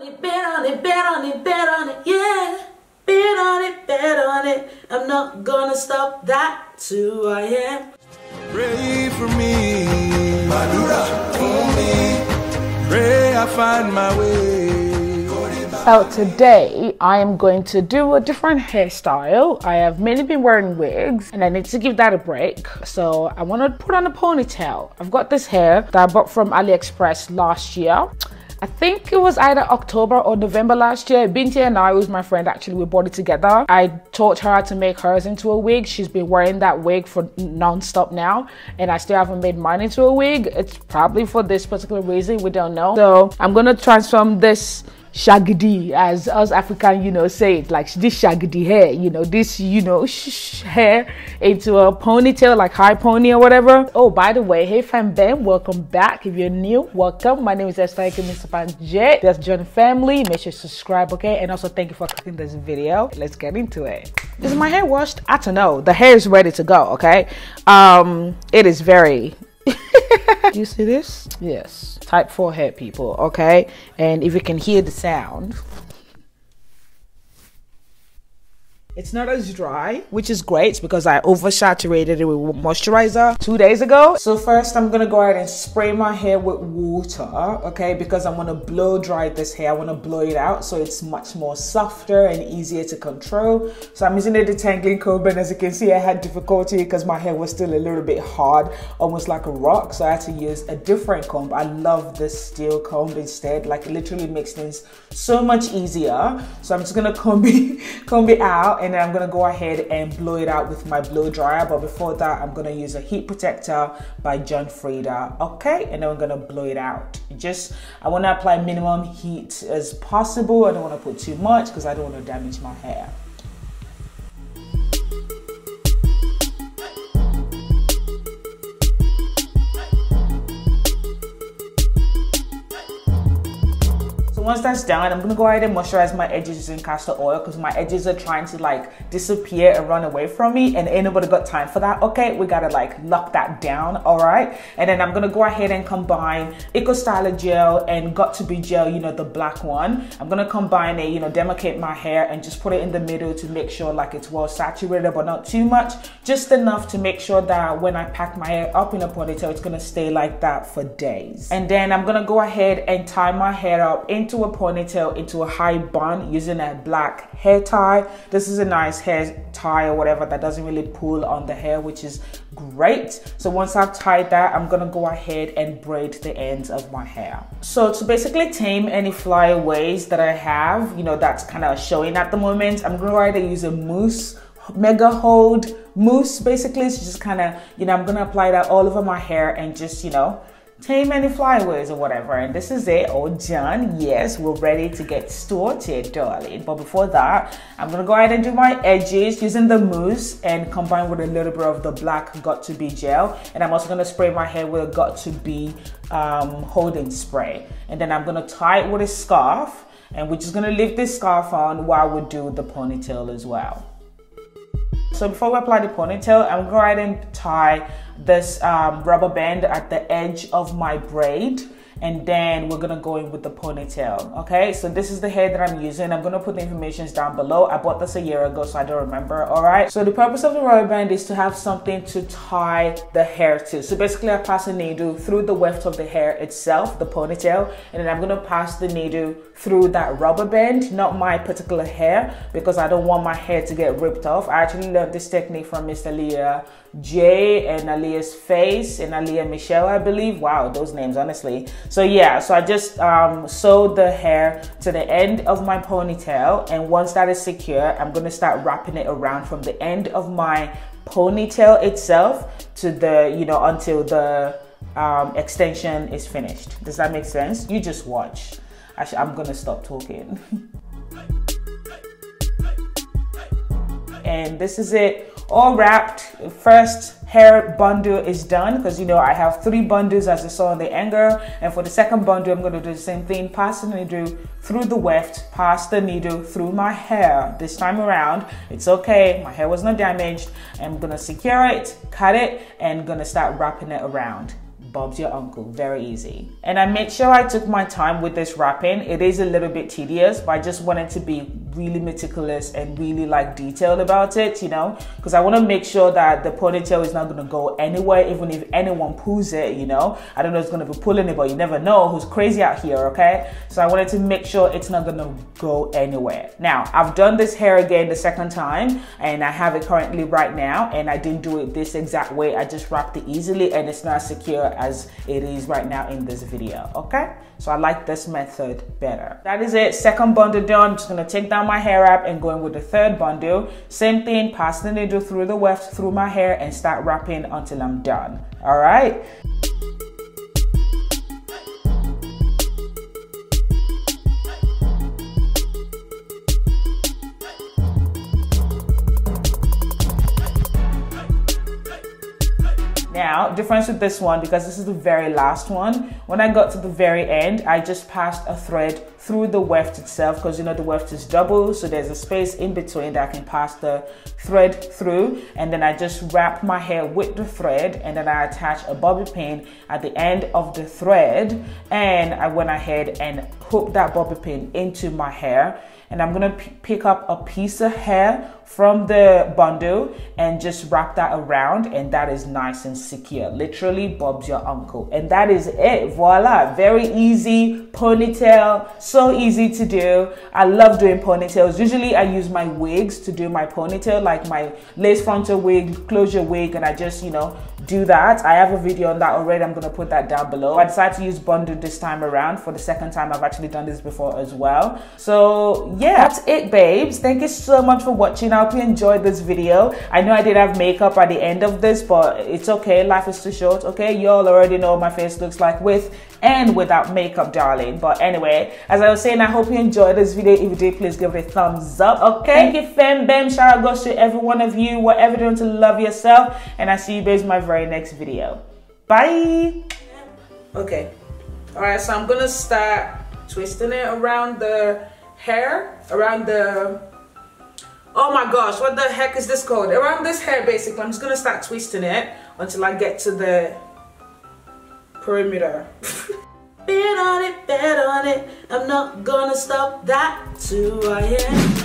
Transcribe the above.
Yeah. Bet on it. I'm not gonna stop. That's who I am. Pray for me, Madura for me. Pray I find my way. So today I am going to do a different hairstyle. I have mainly been wearing wigs and I need to give that a break. So I want to put on a ponytail. I've got this hair that I bought from AliExpress last year. I think it was either October or November last year. Binti and I, was my friend, actually, we bought it together. I taught her how to make hers into a wig. She's been wearing that wig for non-stop now, and I still haven't made mine into a wig. It's probably for this particular reason, we don't know. So I'm gonna transform this shaggy, as us African, say it, like this shaggy hair, this, hair into a ponytail, like high pony or whatever. Oh, by the way, hey FamBam, welcome back. If you're new, welcome. My name is Esther, MsTopacJay. Just join the family. Make sure you subscribe, okay? And also thank you for clicking this video. Let's get into it. Is my hair washed? I don't know. The hair is ready to go, okay? It is very do you see this? Yes, type 4 hair, people, okay? And if you can hear the sound, it's not as dry, which is great because I oversaturated it with moisturizer 2 days ago. So first I'm gonna go ahead and spray my hair with water, okay? Because I'm gonna blow dry this hair. I wanna blow it out so it's much more softer and easier to control. So I'm using a detangling comb, and as you can see, I had difficulty because my hair was still a little bit hard, almost like a rock. So I had to use a different comb. I love this steel comb instead. Like, it literally makes things so much easier. So I'm just gonna comb it out, and then I'm gonna go ahead and blow it out with my blow dryer. But before that, I'm gonna use a heat protector by Frieda, okay? And then I'm gonna blow it out. I wanna apply minimum heat as possible. I don't wanna put too much because I don't wanna damage my hair. Once that's done, I'm gonna go ahead and moisturize my edges using castor oil because my edges are trying to like disappear and run away from me, and ain't nobody got time for that, okay? We gotta like lock that down, all right? And then I'm gonna go ahead and combine Eco Styler gel and Got To Be gel, the black one. I'm gonna combine it, demarcate my hair and just put it in the middle to make sure like it's well saturated, but not too much, just enough to make sure that when I pack my hair up in a ponytail, it's gonna stay like that for days. And then I'm gonna go ahead and tie my hair up into a ponytail, into a high bun using a black hair tie. This is a nice hair tie or whatever that doesn't really pull on the hair, which is great. So once I've tied that, I'm gonna go ahead and braid the ends of my hair. So to basically tame any flyaways that I have, that's kind of showing at the moment, I'm gonna go ahead and use a Mousse Mega Hold Mousse. Basically, so just kind of, I'm gonna apply that all over my hair and just, tame any flyaways or whatever. And this is it, all done. Yes, we're ready to get started, darling. But before that, I'm gonna go ahead and do my edges using the mousse and combine with a little bit of the black Got To Be gel. And I'm also gonna spray my hair with a Got To Be holding spray. And then I'm gonna tie it with a scarf, and we're just gonna leave this scarf on while we do the ponytail as well. So before we apply the ponytail, I'm going to go ahead and tie this rubber band at the edge of my braid, and then we're gonna go in with the ponytail. Okay, so this is the hair that I'm using. I'm gonna put the information down below. I bought this a year ago, so I don't remember. All right, so the purpose of the rubber band is to have something to tie the hair to. So basically, I pass a needle through the weft of the hair itself, the ponytail, and then I'm gonna pass the needle through that rubber band, not my particular hair, because I don't want my hair to get ripped off. I actually learned this technique from Miss Jay and Aaliyah's Face and Aaliyah Michelle, I believe. Wow, those names, honestly. So yeah, so I just sewed the hair to the end of my ponytail, and once that is secure, I'm gonna start wrapping it around from the end of my ponytail itself to the, until the extension is finished. Does that make sense? You just watch. Actually, I'm gonna stop talking. And this is it, all wrapped. First hair bundle is done because I have 3 bundles as I saw on the angle, and for the second bundle I'm going to do the same thing, pass the needle through the weft, pass the needle through my hair. This time around it's okay, my hair was not damaged. I'm going to secure it, cut it, and going to start wrapping it around. Bob's your uncle. Very easy. And I made sure I took my time with this wrapping. It is a little bit tedious, but I just wanted to be really meticulous and really like detailed about it, you know, because I want to make sure that the ponytail is not going to go anywhere, even if anyone pulls it, you know. I don't know if it's going to be pulling it, but you never know who's crazy out here, okay? So I wanted to make sure it's not going to go anywhere. Now, I've done this hair again the second time, and I have it currently right now, and I didn't do it this exact way. I just wrapped it easily, and it's not secure as it is right now in this video, okay? So I like this method better. That is it. Second bundle done. I'm just going to take down my hair wrap and go in with the third bundle. Same thing, pass the needle through the weft, through my hair, and start wrapping until I'm done. All right? Now, difference with this one, because this is the very last one, when I got to the very end, I just passed a thread through the weft itself, because you know the weft is double, so there's a space in between that I can pass the thread through, and then I just wrapped my hair with the thread, and then I attached a bobby pin at the end of the thread, and I went ahead and hooked that bobby pin into my hair. And I'm gonna pick up a piece of hair from the bundle and just wrap that around, and that is nice and secure. Literally, Bob's your uncle. And that is it, voila. Very easy ponytail, so easy to do. I love doing ponytails. Usually I use my wigs to do my ponytail, like my lace frontal wig, closure wig, and I just, you know, do that. I have a video on that already. I'm gonna put that down below. I decided to use bundle this time around for the second time. I've actually done this before as well. So yeah, that's it, babes. Thank you so much for watching. I hope you enjoyed this video. I know I did have makeup at the end of this, but it's okay. Life is too short, okay? Y'all already know what my face looks like with and without makeup, darling. But anyway, as I was saying, I hope you enjoyed this video. If you did, please give it a thumbs up, okay? Thank you, FamBam. Shout out goes to every one of you. Whatever you're doing to love yourself. And I see you babes in my very next video. Bye. Okay. All right, so I'm gonna start twisting it around the hair, around the, oh my gosh, what the heck is this called? Around this hair, basically. I'm just gonna start twisting it until I get to the perimeter. Bet on it, I'm not gonna stop, that's who I am.